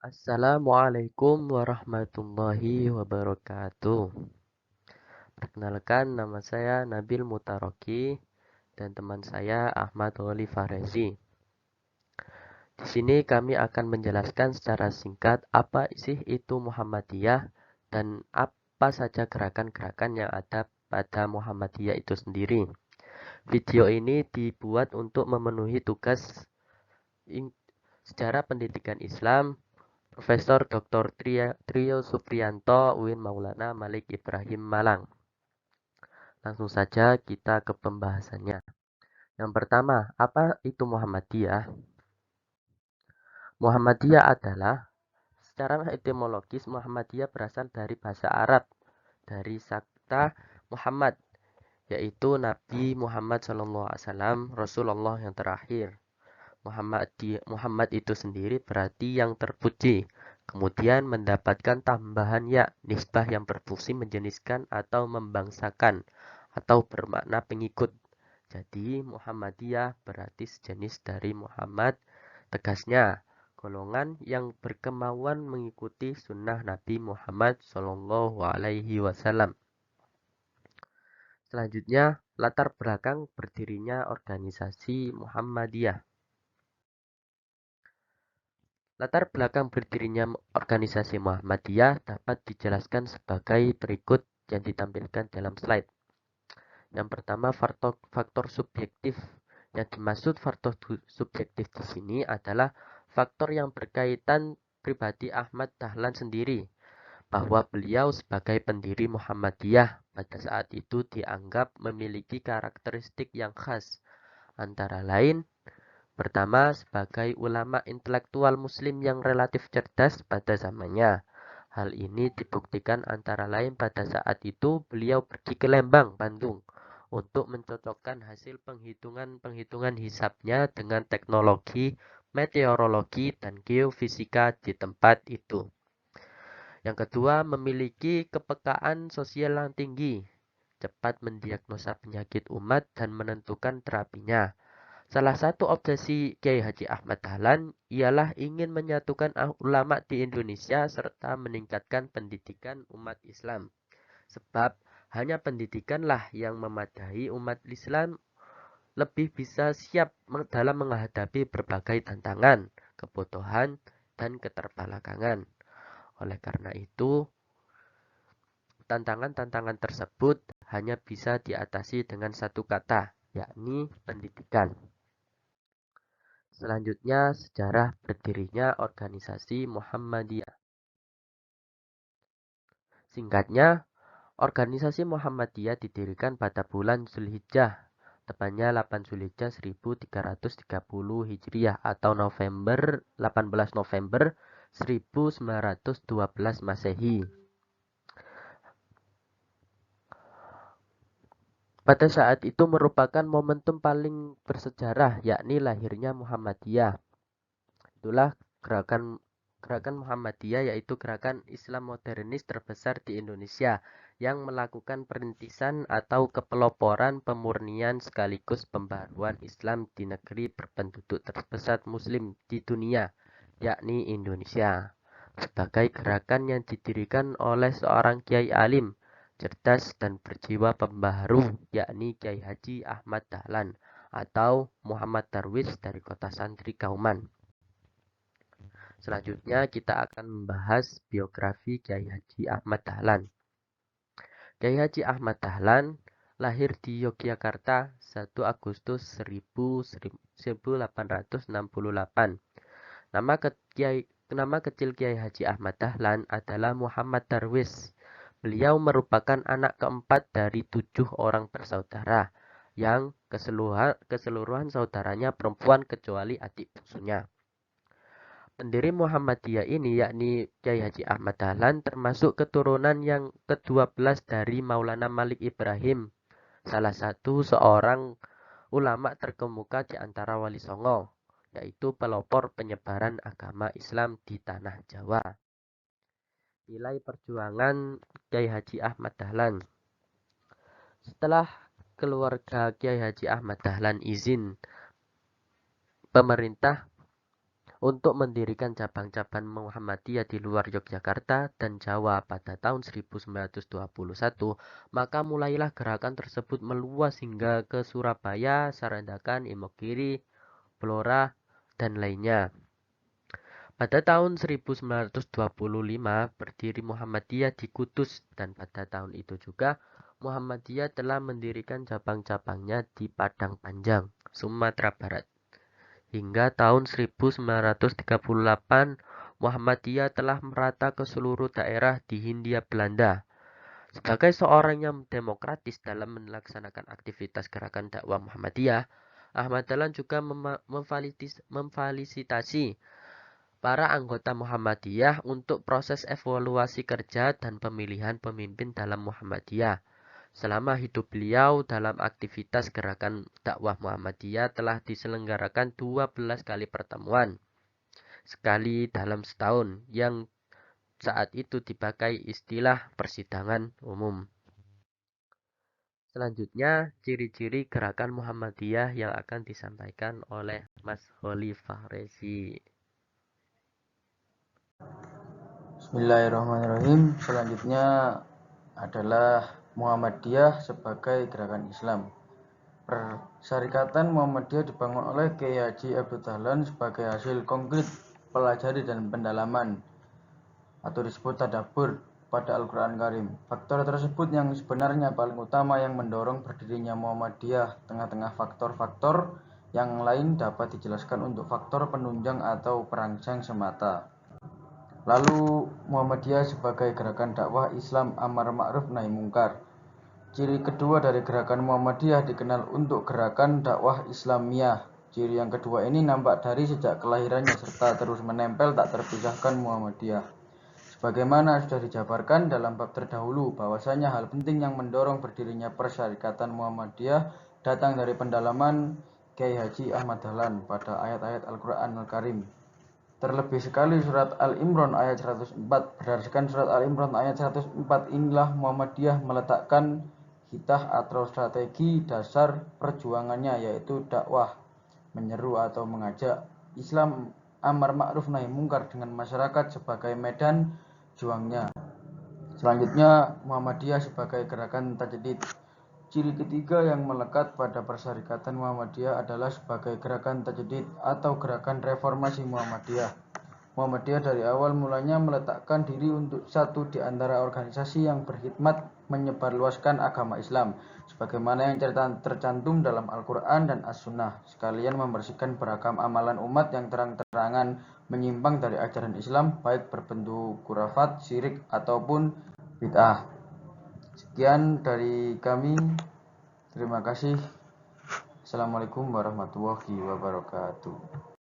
Assalamualaikum warahmatullahi wabarakatuh. Perkenalkan, nama saya Nabil Mutaroki dan teman saya Ahmad Wali Farezi. Di sini kami akan menjelaskan secara singkat apa sih itu Muhammadiyah dan apa saja gerakan-gerakan yang ada pada Muhammadiyah itu sendiri. Video ini dibuat untuk memenuhi tugas sejarah pendidikan Islam Profesor Dr. Trio Supriyanto UIN Maulana Malik Ibrahim Malang. Langsung saja kita ke pembahasannya. Yang pertama, apa itu Muhammadiyah? Muhammadiyah adalah secara etimologis Muhammadiyah berasal dari bahasa Arab dari kata Muhammad, yaitu Nabi Muhammad SAW, Rasulullah yang terakhir. Muhammad itu sendiri berarti yang terpuji. Kemudian mendapatkan tambahan ya, nisbah yang berfungsi menjeniskan atau membangsakan atau bermakna pengikut. Jadi Muhammadiyah berarti sejenis dari Muhammad, tegasnya golongan yang berkemauan mengikuti sunnah Nabi Muhammad Shallallahu Alaihi Wasallam. Selanjutnya, latar belakang berdirinya organisasi Muhammadiyah. Latar belakang berdirinya organisasi Muhammadiyah dapat dijelaskan sebagai berikut yang ditampilkan dalam slide. Yang pertama, faktor subjektif. Yang dimaksud faktor subjektif di sini adalah faktor yang berkaitan pribadi Ahmad Dahlan sendiri, bahwa beliau sebagai pendiri Muhammadiyah pada saat itu dianggap memiliki karakteristik yang khas, antara lain pertama, sebagai ulama intelektual muslim yang relatif cerdas pada zamannya. Hal ini dibuktikan antara lain pada saat itu beliau pergi ke Lembang, Bandung, untuk mencocokkan hasil penghitungan hisabnya dengan teknologi meteorologi dan geofisika di tempat itu. Yang kedua, memiliki kepekaan sosial yang tinggi, cepat mendiagnosa penyakit umat dan menentukan terapinya. Salah satu obsesi Kiai Haji Ahmad Dahlan ialah ingin menyatukan ulama di Indonesia serta meningkatkan pendidikan umat Islam. Sebab hanya pendidikanlah yang memadai umat Islam lebih bisa siap dalam menghadapi berbagai tantangan, kebutuhan, dan keterbelakangan. Oleh karena itu, tantangan-tantangan tersebut hanya bisa diatasi dengan satu kata, yakni pendidikan. Selanjutnya, sejarah berdirinya organisasi Muhammadiyah. Singkatnya, organisasi Muhammadiyah didirikan pada bulan Zulhijjah, tepatnya 8 Zulhijjah 1330 Hijriah atau 18 November 1912 Masehi. Pada saat itu merupakan momentum paling bersejarah, yakni lahirnya Muhammadiyah. Itulah gerakan Muhammadiyah, yaitu gerakan Islam modernis terbesar di Indonesia yang melakukan perintisan atau kepeloporan pemurnian sekaligus pembaruan Islam di negeri berpenduduk terbesar Muslim di dunia, yakni Indonesia. Sebagai gerakan yang didirikan oleh seorang kiai alim, cerdas dan berjiwa pembaharu, yakni Kiai Haji Ahmad Dahlan atau Muhammad Darwis dari kota Santri Kauman. Selanjutnya kita akan membahas biografi Kiai Haji Ahmad Dahlan. Kiai Haji Ahmad Dahlan lahir di Yogyakarta 1 Agustus 1868. Nama kecil Kiai Haji Ahmad Dahlan adalah Muhammad Darwis. Beliau merupakan anak keempat dari 7 orang bersaudara yang keseluruhan saudaranya perempuan kecuali adik bungsunya. Pendiri Muhammadiyah ini yakni Kiai Haji Ahmad Dahlan termasuk keturunan yang ke-12 dari Maulana Malik Ibrahim, salah satu seorang ulama terkemuka di antara Wali Songo, yaitu pelopor penyebaran agama Islam di tanah Jawa. Nilai perjuangan Kiai Haji Ahmad Dahlan. Setelah keluarga Kiai Haji Ahmad Dahlan izin pemerintah untuk mendirikan cabang-cabang Muhammadiyah di luar Yogyakarta dan Jawa pada tahun 1921, maka mulailah gerakan tersebut meluas hingga ke Surabaya, Sarandakan, Imogiri, Blora, dan lainnya. Pada tahun 1925 berdiri Muhammadiyah di Kudus dan pada tahun itu juga Muhammadiyah telah mendirikan cabang-cabangnya di Padang Panjang, Sumatera Barat. Hingga tahun 1938 Muhammadiyah telah merata ke seluruh daerah di Hindia Belanda. Sebagai seorang yang demokratis dalam melaksanakan aktivitas gerakan dakwah Muhammadiyah, Ahmad Dahlan juga memfasilitasi para anggota Muhammadiyah untuk proses evaluasi kerja dan pemilihan pemimpin dalam Muhammadiyah. Selama hidup beliau dalam aktivitas gerakan dakwah Muhammadiyah telah diselenggarakan 12 kali pertemuan, sekali dalam setahun, yang saat itu dipakai istilah persidangan umum. Selanjutnya, ciri-ciri gerakan Muhammadiyah yang akan disampaikan oleh Mas Holi Fahrezi. Bismillahirrahmanirrahim. Selanjutnya adalah Muhammadiyah sebagai gerakan Islam. Persyarikatan Muhammadiyah dibangun oleh Kiai Haji Abdul Dahlan sebagai hasil konkret pelajari dan pendalaman atau disebut tadabbur pada Al-Quran Karim. Faktor tersebut yang sebenarnya paling utama yang mendorong berdirinya Muhammadiyah. Tengah-tengah faktor-faktor yang lain dapat dijelaskan untuk faktor penunjang atau perangsang semata. Lalu Muhammadiyah sebagai gerakan dakwah Islam amar ma'ruf nahi mungkar. Ciri kedua dari gerakan Muhammadiyah dikenal untuk gerakan dakwah Islamiyah. Ciri yang kedua ini nampak dari sejak kelahirannya serta terus menempel tak terpisahkan Muhammadiyah. Sebagaimana sudah dijabarkan dalam bab terdahulu, bahwasanya hal penting yang mendorong berdirinya Persyarikatan Muhammadiyah datang dari pendalaman Kiai Haji Ahmad Dahlan pada ayat-ayat Al-Quran Al-Karim. Terlebih sekali surat Al-Imran ayat 104. Berdasarkan surat Al-Imran ayat 104 inilah Muhammadiyah meletakkan hitah atau strategi dasar perjuangannya, yaitu dakwah, menyeru atau mengajak Islam amar ma'ruf nahi mungkar dengan masyarakat sebagai medan juangnya. Selanjutnya, Muhammadiyah sebagai gerakan tajdid. Ciri ketiga yang melekat pada Persyarikatan Muhammadiyah adalah sebagai gerakan tajdid atau gerakan reformasi Muhammadiyah. Muhammadiyah dari awal mulanya meletakkan diri untuk satu di antara organisasi yang berkhidmat menyebarluaskan agama Islam, sebagaimana yang tercantum dalam Al-Quran dan As-Sunnah, sekalian membersihkan beragam amalan umat yang terang-terangan menyimpang dari ajaran Islam, baik berbentuk khurafat, syirik, ataupun bid'ah. Sekian dari kami. Terima kasih. Assalamualaikum warahmatullahi wabarakatuh.